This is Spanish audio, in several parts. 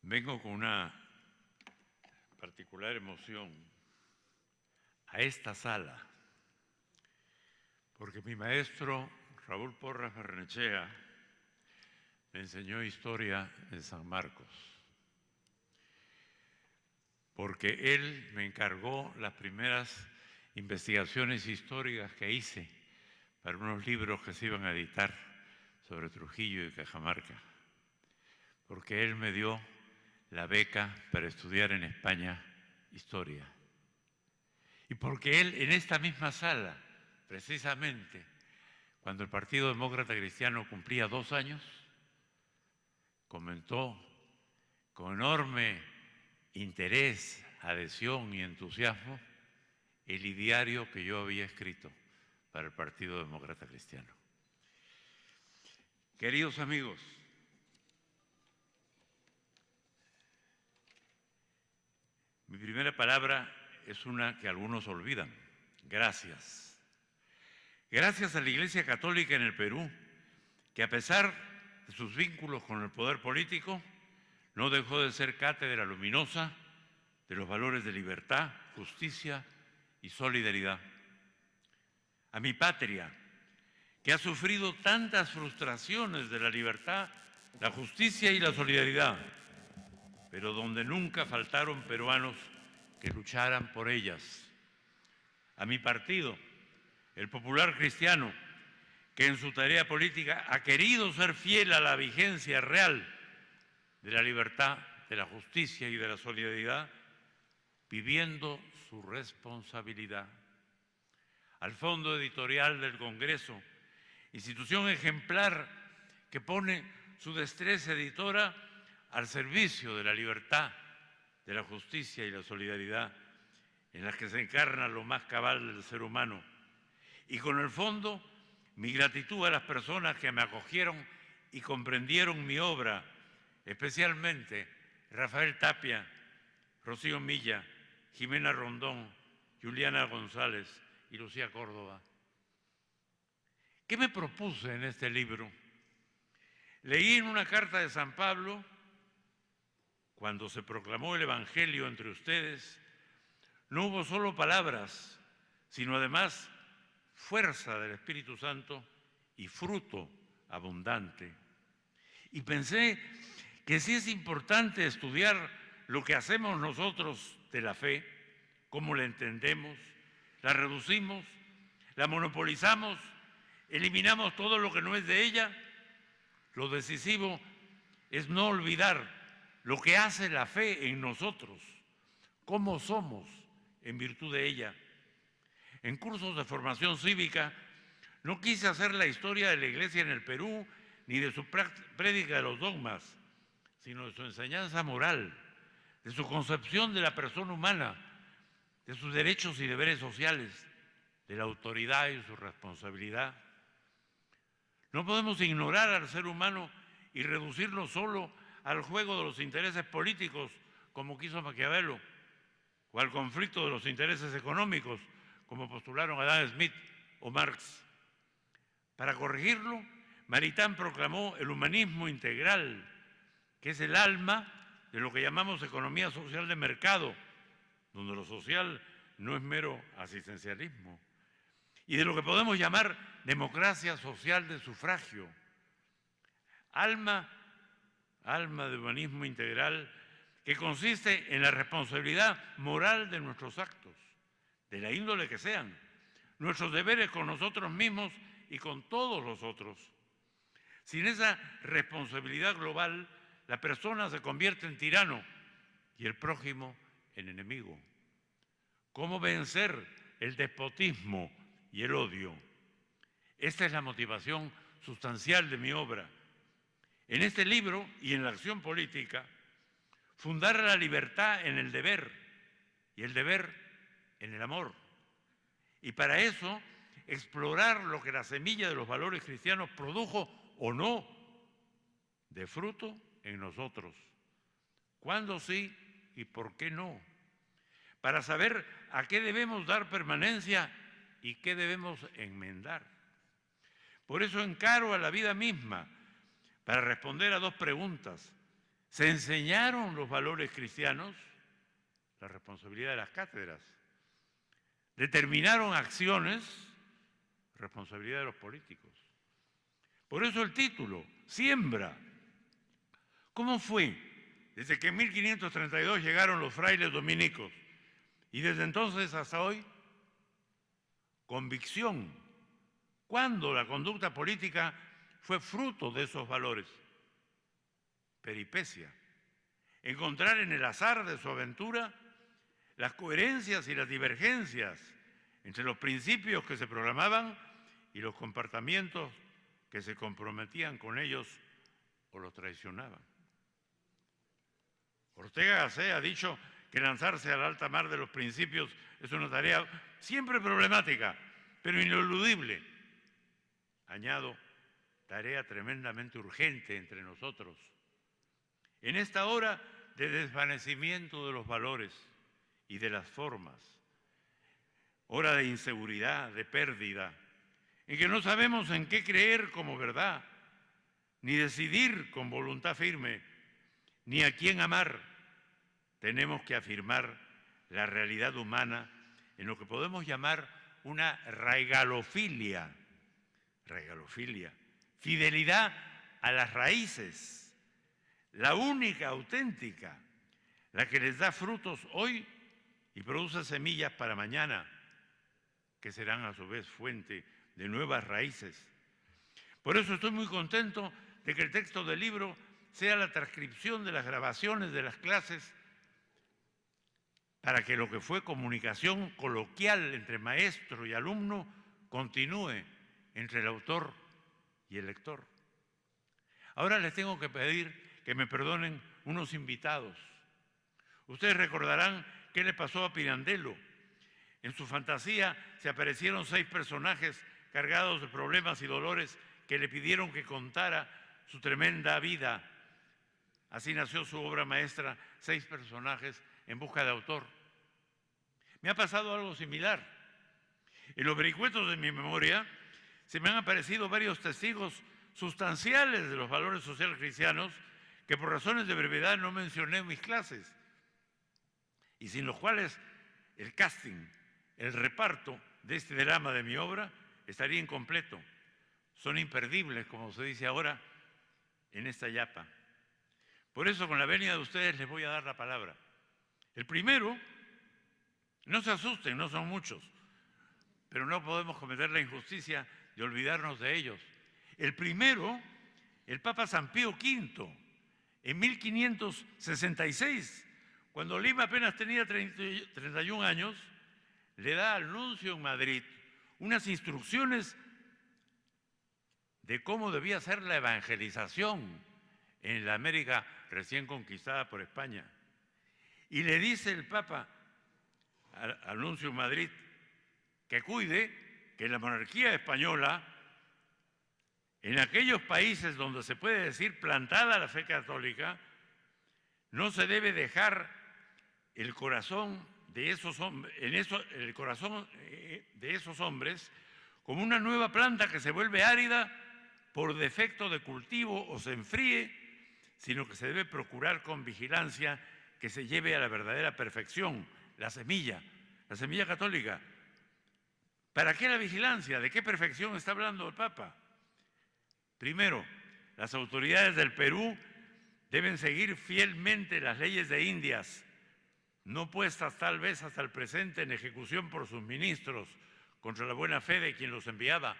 Vengo con una particular emoción a esta sala, porque mi maestro Raúl Porras Barrenechea me enseñó historia en San Marcos, porque él me encargó las primeras investigaciones históricas que hice para unos libros que se iban a editar sobre Trujillo y Cajamarca, porque él me dio la beca para estudiar en España historia. Y porque él, en esta misma sala, precisamente, cuando el Partido Demócrata Cristiano cumplía 2 años, comentó con enorme interés, adhesión y entusiasmo el ideario que yo había escrito para el Partido Demócrata Cristiano. Queridos amigos, mi primera palabra es una que algunos olvidan: gracias. Gracias a la Iglesia Católica en el Perú, que a pesar de sus vínculos con el poder político, no dejó de ser cátedra luminosa de los valores de libertad, justicia y solidaridad. A mi patria, que ha sufrido tantas frustraciones de la libertad, la justicia y la solidaridad, pero donde nunca faltaron peruanos que lucharan por ellas. A mi partido, el Popular Cristiano, que en su tarea política ha querido ser fiel a la vigencia real de la libertad, de la justicia y de la solidaridad, viviendo su responsabilidad. Al Fondo Editorial del Congreso, institución ejemplar que pone su destreza editora al servicio de la libertad, de la justicia y la solidaridad, en las que se encarna lo más cabal del ser humano. Y con el fondo, mi gratitud a las personas que me acogieron y comprendieron mi obra, especialmente Rafael Tapia, Rocío Milla, Jimena Rondón, Juliana González y Lucía Córdoba. ¿Qué me propuse en este libro? Leí en una carta de San Pablo, cuando se proclamó el Evangelio entre ustedes, no hubo solo palabras, sino además fuerza del Espíritu Santo y fruto abundante. Y pensé que sí es importante estudiar lo que hacemos nosotros de la fe, cómo la entendemos, la reducimos, la monopolizamos, eliminamos todo lo que no es de ella. Lo decisivo es no olvidar lo que hace la fe en nosotros, cómo somos en virtud de ella. En cursos de formación cívica no quise hacer la historia de la Iglesia en el Perú ni de su prédica de los dogmas, sino de su enseñanza moral, de su concepción de la persona humana, de sus derechos y deberes sociales, de la autoridad y su responsabilidad. No podemos ignorar al ser humano y reducirlo solo al juego de los intereses políticos, como quiso Maquiavelo, o al conflicto de los intereses económicos, como postularon Adam Smith o Marx. Para corregirlo, Maritain proclamó el humanismo integral, que es el alma de lo que llamamos economía social de mercado, donde lo social no es mero asistencialismo, y de lo que podemos llamar democracia social de sufragio. Alma de humanismo integral que consiste en la responsabilidad moral de nuestros actos, de la índole que sean, nuestros deberes con nosotros mismos y con todos los otros. Sin esa responsabilidad global, la persona se convierte en tirano y el prójimo en enemigo. ¿Cómo vencer el despotismo y el odio? Esta es la motivación sustancial de mi obra. En este libro y en la acción política, fundar la libertad en el deber y el deber en el amor. Y para eso, explorar lo que la semilla de los valores cristianos produjo o no de fruto en nosotros. ¿Cuándo sí y por qué no? Para saber a qué debemos dar permanencia y qué debemos enmendar. Por eso encaro a la vida misma para responder a 2 preguntas: se enseñaron los valores cristianos, la responsabilidad de las cátedras. Determinaron acciones, responsabilidad de los políticos. Por eso el título, Siembra. ¿Cómo fue? Desde que en 1532 llegaron los frailes dominicos y desde entonces hasta hoy, convicción. ¿Cuándo la conducta política fue fruto de esos valores? Peripecia. Encontrar en el azar de su aventura las coherencias y las divergencias entre los principios que se programaban y los comportamientos que se comprometían con ellos o los traicionaban. Ortega Gasset ha dicho que lanzarse al alta mar de los principios es una tarea siempre problemática, pero ineludible. Añado, tarea tremendamente urgente entre nosotros. En esta hora de desvanecimiento de los valores y de las formas, hora de inseguridad, de pérdida, en que no sabemos en qué creer como verdad, ni decidir con voluntad firme, ni a quién amar, tenemos que afirmar la realidad humana en lo que podemos llamar una raigalofilia, fidelidad a las raíces, la única auténtica, la que les da frutos hoy y produce semillas para mañana, que serán a su vez fuente de nuevas raíces. Por eso estoy muy contento de que el texto del libro sea la transcripción de las grabaciones de las clases para que lo que fue comunicación coloquial entre maestro y alumno continúe entre el autor y el lector. Ahora les tengo que pedir que me perdonen unos invitados. Ustedes recordarán qué le pasó a Pirandello. En su fantasía se aparecieron 6 personajes cargados de problemas y dolores que le pidieron que contara su tremenda vida. Así nació su obra maestra, 6 personajes en busca de autor. Me ha pasado algo similar. En los vericuetos de mi memoria se me han aparecido varios testigos sustanciales de los valores sociales cristianos que por razones de brevedad no mencioné en mis clases y sin los cuales el casting, el reparto de este drama de mi obra estaría incompleto. Son imperdibles, como se dice ahora, en esta yapa. Por eso, con la venia de ustedes, les voy a dar la palabra. El primero, no se asusten, no son muchos, pero no podemos cometer la injusticia de olvidarnos de ellos. El primero, el Papa San Pío V, en 1566, cuando Lima apenas tenía 31 años, le da al nuncio en Madrid unas instrucciones de cómo debía ser la evangelización en la América recién conquistada por España. Y le dice el Papa al nuncio en Madrid que cuide que la monarquía española, en aquellos países donde se puede decir plantada la fe católica, no se debe dejar el corazón de esos hombres como una nueva planta que se vuelve árida por defecto de cultivo o se enfríe, sino que se debe procurar con vigilancia que se lleve a la verdadera perfección, la semilla católica. ¿Para qué la vigilancia? ¿De qué perfección está hablando el Papa? Primero, las autoridades del Perú deben seguir fielmente las leyes de Indias, no puestas tal vez hasta el presente en ejecución por sus ministros contra la buena fe de quien los enviaba.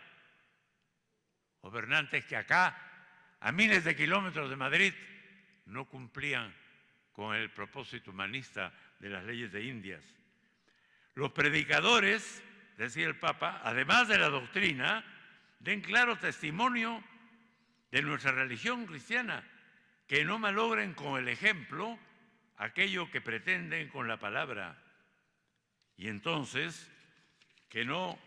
Gobernantes que acá, a miles de kilómetros de Madrid, no cumplían con el propósito humanista de las leyes de Indias. Los predicadores, decía el Papa, además de la doctrina, den claro testimonio de nuestra religión cristiana, que no malogren con el ejemplo aquello que pretenden con la palabra. Y entonces, que no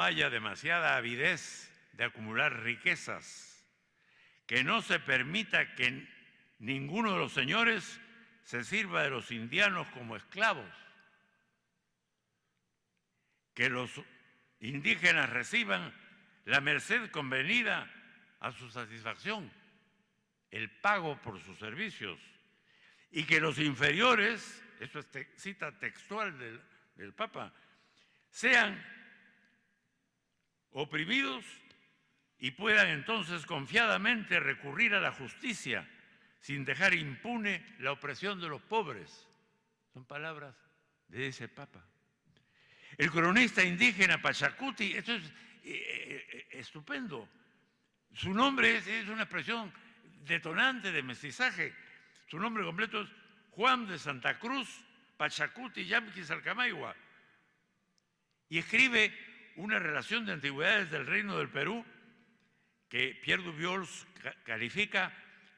haya demasiada avidez de acumular riquezas, que no se permita que ninguno de los señores se sirva de los indianos como esclavos, que los indígenas reciban la merced convenida a su satisfacción. el pago por sus servicios, y que los inferiores, esto es cita textual del Papa, sean oprimidos y puedan entonces confiadamente recurrir a la justicia sin dejar impune la opresión de los pobres. Son palabras de ese Papa. El cronista indígena Pachacuti, esto es estupendo. Su nombre es una expresión detonante de mestizaje. Su nombre completo es Juan de Santa Cruz Pachacuti Yamquis Alcamaigua. Y escribe una relación de antigüedades del Reino del Perú que Pierre Dubiols califica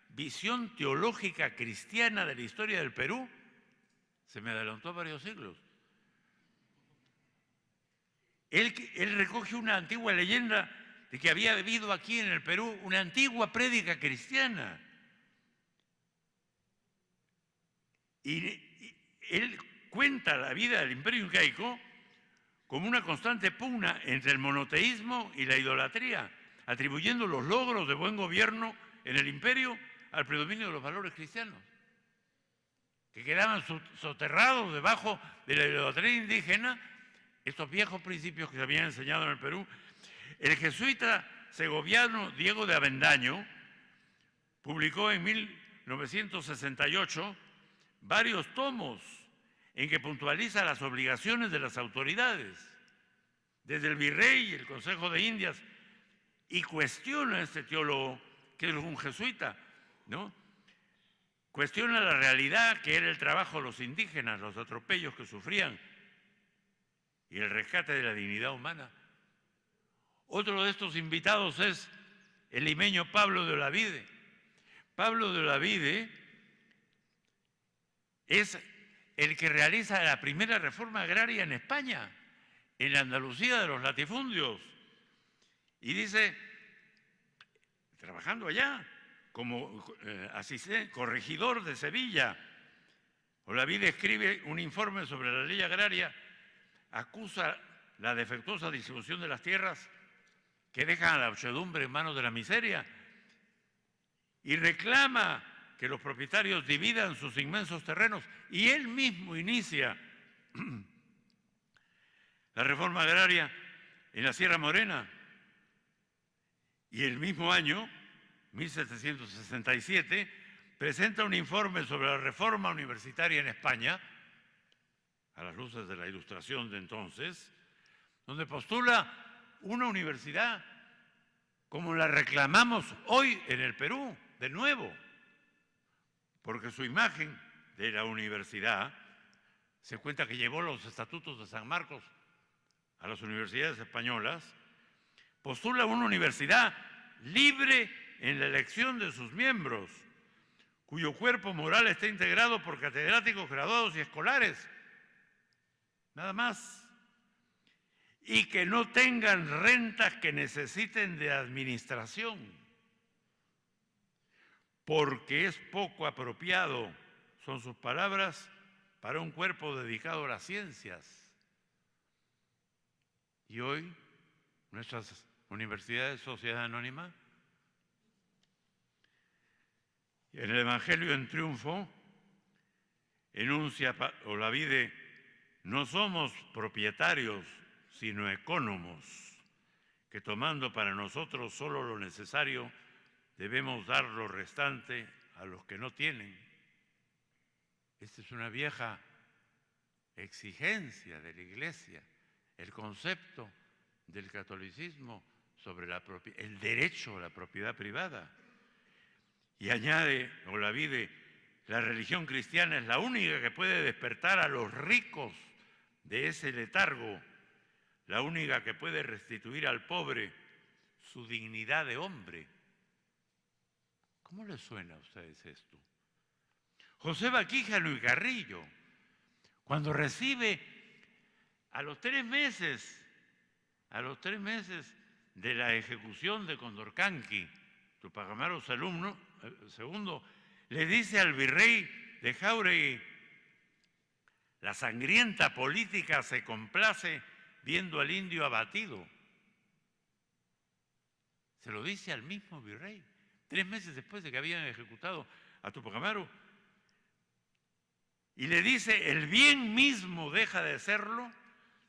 visión teológica cristiana de la historia del Perú. Se me adelantó varios siglos. Él recoge una antigua leyenda de que había habido aquí en el Perú una antigua prédica cristiana. Y él cuenta la vida del imperio incaico como una constante pugna entre el monoteísmo y la idolatría, atribuyendo los logros de buen gobierno en el imperio al predominio de los valores cristianos, que quedaban soterrados debajo de la idolatría indígena, estos viejos principios que se habían enseñado en el Perú. El jesuita segoviano Diego de Avendaño publicó en 1968 varios tomos en que puntualiza las obligaciones de las autoridades, desde el virrey y el Consejo de Indias, y cuestiona a este teólogo, que es un jesuita, ¿no? Cuestiona la realidad que era el trabajo de los indígenas, los atropellos que sufrían y el rescate de la dignidad humana. Otro de estos invitados es el limeño Pablo de Olavide. Pablo de Olavide es el que realiza la primera reforma agraria en España, en la Andalucía de los latifundios. Y dice, trabajando allá como corregidor de Sevilla, Olavide escribe un informe sobre la ley agraria, acusa la defectuosa distribución de las tierras que dejan a la muchedumbre en manos de la miseria y reclama que los propietarios dividan sus inmensos terrenos, y él mismo inicia la reforma agraria en la Sierra Morena. Y el mismo año, 1767, presenta un informe sobre la reforma universitaria en España, a las luces de la Ilustración de entonces, donde postula una universidad como la reclamamos hoy en el Perú, de nuevo, porque su imagen de la universidad se cuenta que llevó los estatutos de San Marcos a las universidades españolas, postula una universidad libre en la elección de sus miembros, cuyo cuerpo moral está integrado por catedráticos, graduados y escolares, nada más, y que no tengan rentas que necesiten de administración, porque es poco apropiado, son sus palabras, para un cuerpo dedicado a las ciencias. Y hoy, nuestras universidades, sociedad anónima, en el Evangelio en Triunfo, enuncia Olavide, no somos propietarios, sino ecónomos, que tomando para nosotros solo lo necesario, debemos dar lo restante a los que no tienen. Esta es una vieja exigencia de la Iglesia, el concepto del catolicismo sobre el derecho a la propiedad privada. Y añade Olavide, la religión cristiana es la única que puede despertar a los ricos de ese letargo, la única que puede restituir al pobre su dignidad de hombre. ¿Cómo les suena a ustedes esto? José Baquíjano y Carrillo, cuando recibe a los 3 meses de la ejecución de Condorcanqui, Tupac Amaru II, le dice al virrey de Jáuregui, la sangrienta política se complace viendo al indio abatido. Se lo dice al mismo virrey, 3 meses después de que habían ejecutado a Tupac Amaru. Y le dice, el bien mismo deja de serlo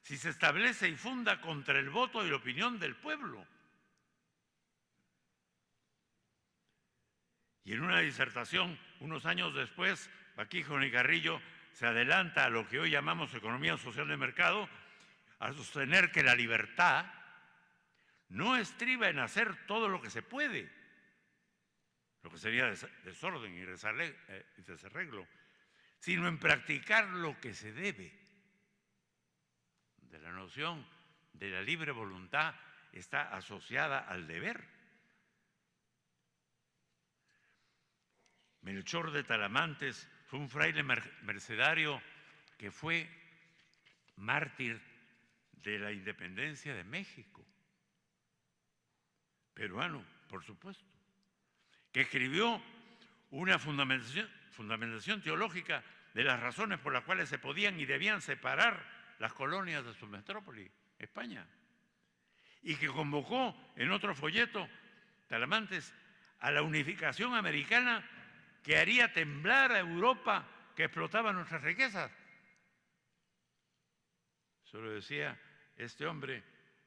si se establece y funda contra el voto y la opinión del pueblo. Y en una disertación, unos años después, Baquijano y Carrillo se adelanta a lo que hoy llamamos economía social de mercado, a sostener que la libertad no estriba en hacer todo lo que se puede, lo que sería desorden y desarreglo, sino en practicar lo que se debe. De la noción de la libre voluntad está asociada al deber. Melchor de Talamantes fue un fraile mercedario que fue mártir de la independencia de México, peruano, por supuesto, que escribió una fundamentación teológica de las razones por las cuales se podían y debían separar las colonias de su metrópoli, España, y que convocó en otro folleto, Talamantes, a la unificación americana que haría temblar a Europa, que explotaba nuestras riquezas. Eso lo decía este hombre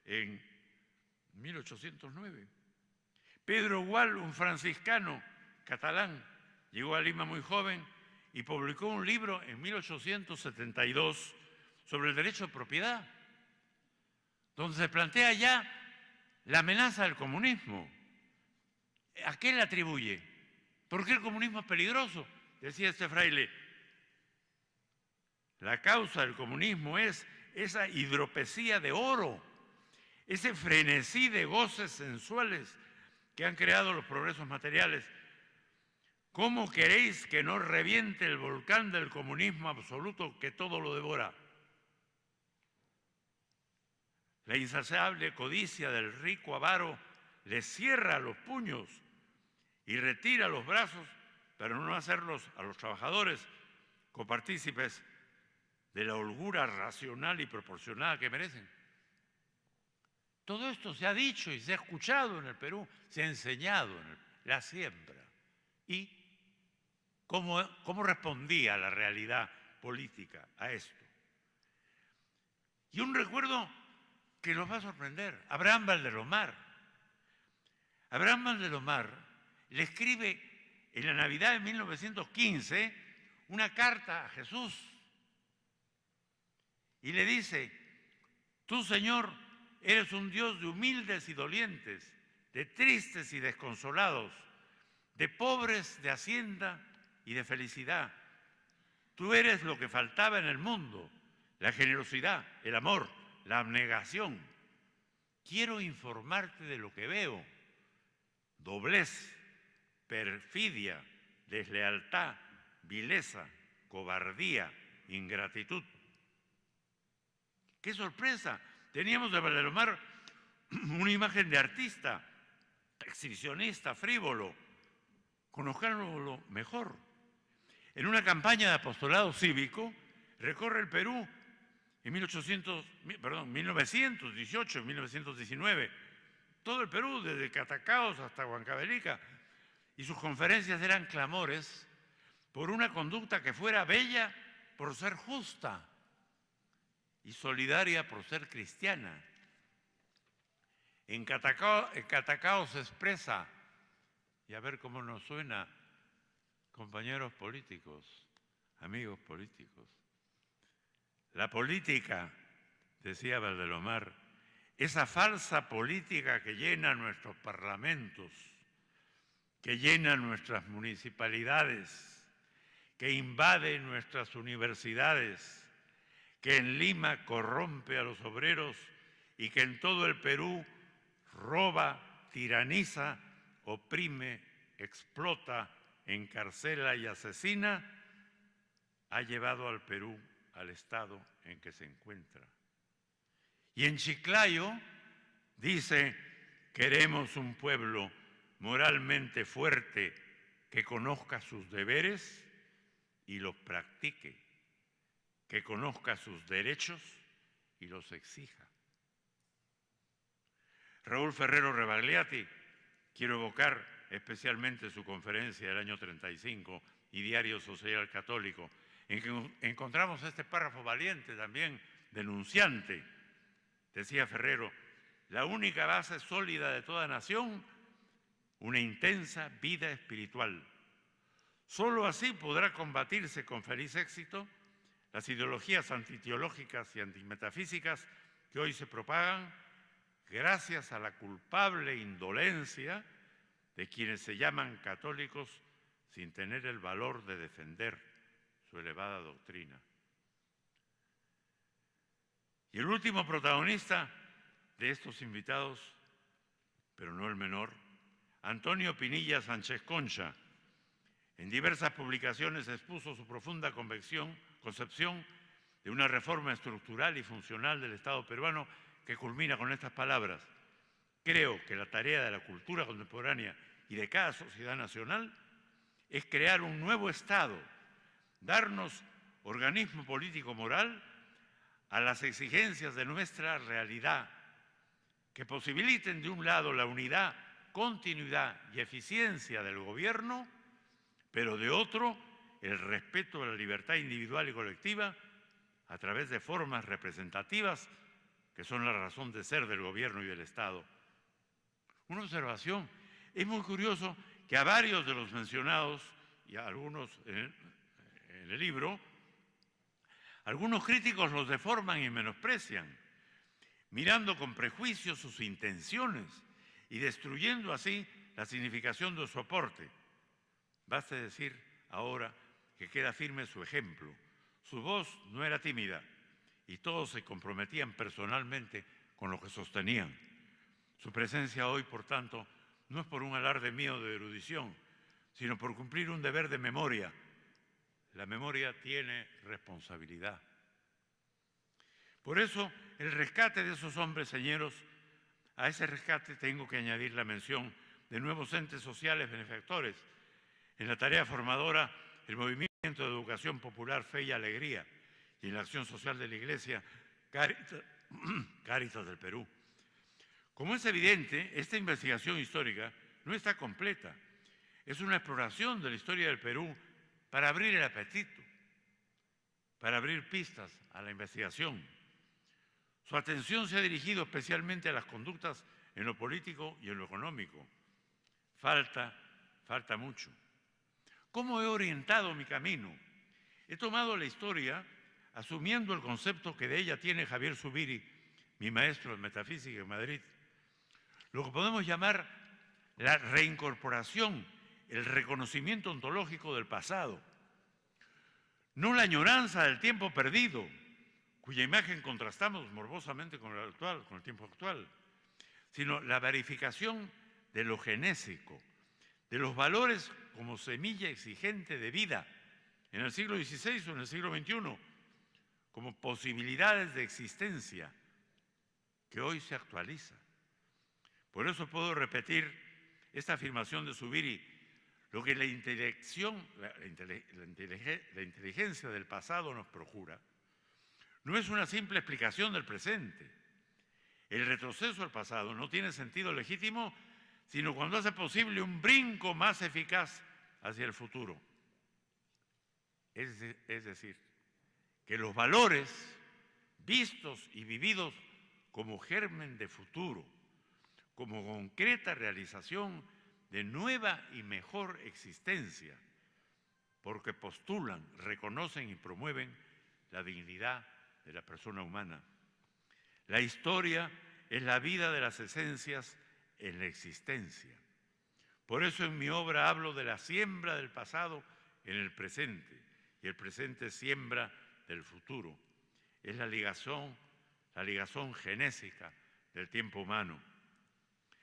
en 1809. Pedro Gual, un franciscano catalán, llegó a Lima muy joven y publicó un libro en 1872 sobre el derecho de propiedad, donde se plantea ya la amenaza del comunismo. ¿A qué le atribuye? ¿Por qué el comunismo es peligroso? Decía este fraile, la causa del comunismo es esa hidropesía de oro, ese frenesí de goces sensuales que han creado los progresos materiales. ¿Cómo queréis que no reviente el volcán del comunismo absoluto que todo lo devora? La insaciable codicia del rico avaro le cierra los puños y retira los brazos, pero no hacerlos a los trabajadores copartícipes de la holgura racional y proporcionada que merecen. Todo esto se ha dicho y se ha escuchado en el Perú, se ha enseñado en la siembra. ¿Y cómo respondía la realidad política a esto? Y un recuerdo que nos va a sorprender, Abraham Valdelomar. Abraham Valdelomar le escribe en la Navidad de 1915 una carta a Jesús y le dice, tú, Señor, eres un Dios de humildes y dolientes, de tristes y desconsolados, de pobres de hacienda y de felicidad. Tú eres lo que faltaba en el mundo, la generosidad, el amor, la abnegación. Quiero informarte de lo que veo, doblez, perfidia, deslealtad, vileza, cobardía, ingratitud. ¡Qué sorpresa! Teníamos de Valdelomar una imagen de artista, exhibicionista, frívolo. Conozcámoslo mejor. En una campaña de apostolado cívico, recorre el Perú en 1918 y 1919. Todo el Perú, desde Catacaos hasta Huancavelica. Y sus conferencias eran clamores por una conducta que fuera bella por ser justa y solidaria por ser cristiana. En Catacaos se expresa, y a ver cómo nos suena, compañeros políticos, amigos políticos. La política, decía Valdelomar, esa falsa política que llena nuestros parlamentos, que llena nuestras municipalidades, que invade nuestras universidades, que en Lima corrompe a los obreros y que en todo el Perú roba, tiraniza, oprime, explota, encarcela y asesina, ha llevado al Perú al estado en que se encuentra. Y en Chiclayo dice, queremos un pueblo moralmente fuerte que conozca sus deberes y los practique, que conozca sus derechos y los exija. Raúl Ferrero Rebagliati, quiero evocar especialmente su conferencia del año 35 y Diario Social Católico, en que encontramos este párrafo valiente también, denunciante. Decía Ferrero: la única base sólida de toda nación, una intensa vida espiritual. Solo así podrá combatirse con feliz éxito las ideologías antiteológicas y antimetafísicas que hoy se propagan gracias a la culpable indolencia de quienes se llaman católicos sin tener el valor de defender su elevada doctrina. Y el último protagonista de estos invitados, pero no el menor, Antonio Pinilla Sánchez Concha, en diversas publicaciones expuso su profunda concepción de una reforma estructural y funcional del Estado peruano que culmina con estas palabras: creo que la tarea de la cultura contemporánea y de cada sociedad nacional es crear un nuevo Estado, darnos organismo político-moral a las exigencias de nuestra realidad, que posibiliten de un lado la unidad, continuidad y eficiencia del gobierno, pero de otro el respeto a la libertad individual y colectiva a través de formas representativas que son la razón de ser del gobierno y del Estado. Una observación: es muy curioso que a varios de los mencionados, y a algunos en el libro, algunos críticos los deforman y menosprecian, mirando con prejuicio sus intenciones y destruyendo así la significación de su aporte. Baste decir ahora que queda firme su ejemplo. Su voz no era tímida y todos se comprometían personalmente con lo que sostenían. Su presencia hoy, por tanto, no es por un alarde mío de erudición, sino por cumplir un deber de memoria. La memoria tiene responsabilidad. Por eso, el rescate de esos hombres señeros, a ese rescate tengo que añadir la mención de nuevos entes sociales benefactores. En la tarea formadora, el Movimiento de Educación Popular Fe y Alegría, y en la acción social de la Iglesia, Cáritas del Perú. Como es evidente, esta investigación histórica no está completa. Es una exploración de la historia del Perú para abrir el apetito, para abrir pistas a la investigación. Su atención se ha dirigido especialmente a las conductas en lo político y en lo económico. Falta mucho. ¿Cómo he orientado mi camino? He tomado la historia asumiendo el concepto que de ella tiene Javier Zubiri, mi maestro de metafísica en Madrid, lo que podemos llamar la reincorporación, el reconocimiento ontológico del pasado, no la añoranza del tiempo perdido, cuya imagen contrastamos morbosamente con el tiempo actual, sino la verificación de lo genésico, de los valores como semilla exigente de vida en el siglo XVI o en el siglo XXI, como posibilidades de existencia que hoy se actualiza. Por eso puedo repetir esta afirmación de Zubiri: lo que la inteligencia del pasado nos procura no es una simple explicación del presente. El retroceso al pasado no tiene sentido legítimo sino cuando hace posible un brinco más eficaz hacia el futuro. Es decir, que los valores vistos y vividos como germen de futuro, como concreta realización de nueva y mejor existencia, porque postulan, reconocen y promueven la dignidad de la persona humana. La historia es la vida de las esencias en la existencia. Por eso en mi obra hablo de la siembra del pasado en el presente, y el presente siembra del futuro. Es la ligazón genésica del tiempo humano.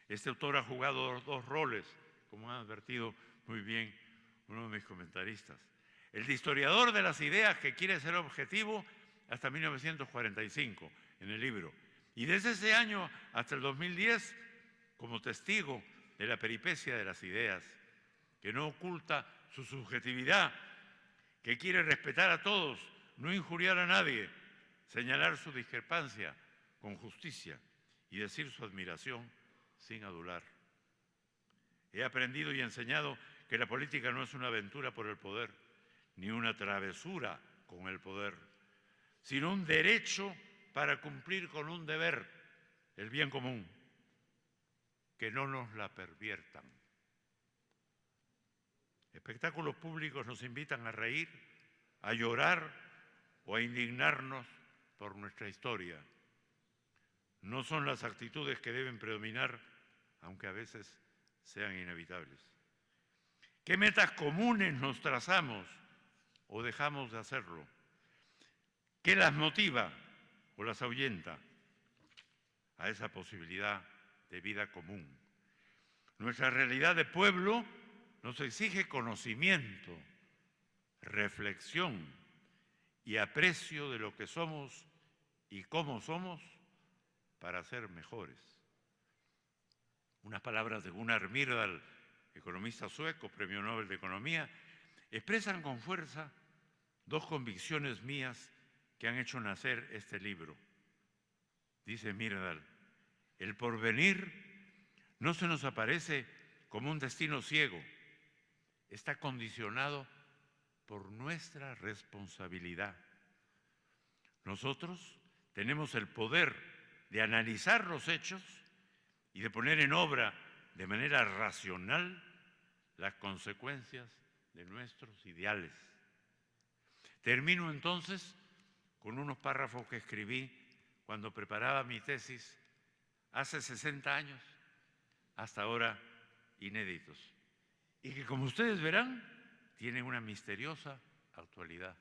Este autor ha jugado dos roles, como ha advertido muy bien uno de mis comentaristas. El de historiador de las ideas, que quiere ser objetivo hasta 1945 en el libro, y desde ese año hasta el 2010 como testigo de la peripecia de las ideas, que no oculta su subjetividad, que quiere respetar a todos, no injuriar a nadie, señalar su discrepancia con justicia y decir su admiración sin adular. He aprendido y enseñado que la política no es una aventura por el poder, ni una travesura con el poder, sino un derecho para cumplir con un deber, el bien común, que no nos la perviertan. Espectáculos públicos nos invitan a reír, a llorar o a indignarnos por nuestra historia. No son las actitudes que deben predominar, aunque a veces sean inevitables. ¿Qué metas comunes nos trazamos o dejamos de hacerlo? ¿Qué las motiva o las ahuyenta a esa posibilidad de vida común? Nuestra realidad de pueblo nos exige conocimiento, reflexión y aprecio de lo que somos y cómo somos para ser mejores. Unas palabras de Gunnar Myrdal, economista sueco, Premio Nobel de Economía, expresan con fuerza dos convicciones mías que han hecho nacer este libro. Dice Myrdal, el porvenir no se nos aparece como un destino ciego, está condicionado por nuestra responsabilidad. Nosotros tenemos el poder de analizar los hechos y de poner en obra de manera racional las consecuencias de nuestros ideales. Termino entonces con unos párrafos que escribí cuando preparaba mi tesis hace 60 años, hasta ahora inéditos, y que, como ustedes verán, tienen una misteriosa actualidad.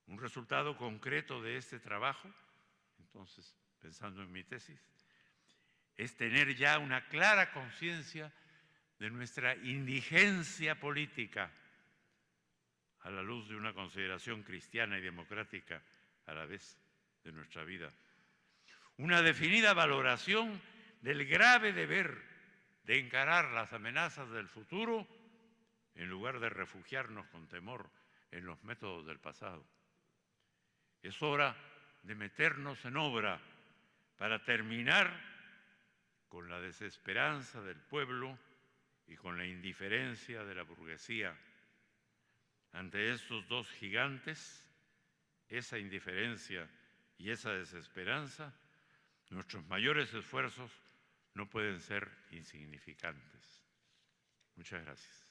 Un resultado concreto de este trabajo, entonces, pensando en mi tesis, es tener ya una clara conciencia de nuestra indigencia política a la luz de una consideración cristiana y democrática a la vez de nuestra vida. Una definida valoración del grave deber de encarar las amenazas del futuro en lugar de refugiarnos con temor en los métodos del pasado. Es hora de meternos en obra para terminar con la desesperanza del pueblo y con la indiferencia de la burguesía. Ante estos dos gigantes, esa indiferencia y esa desesperanza, nuestros mayores esfuerzos no pueden ser insignificantes. Muchas gracias.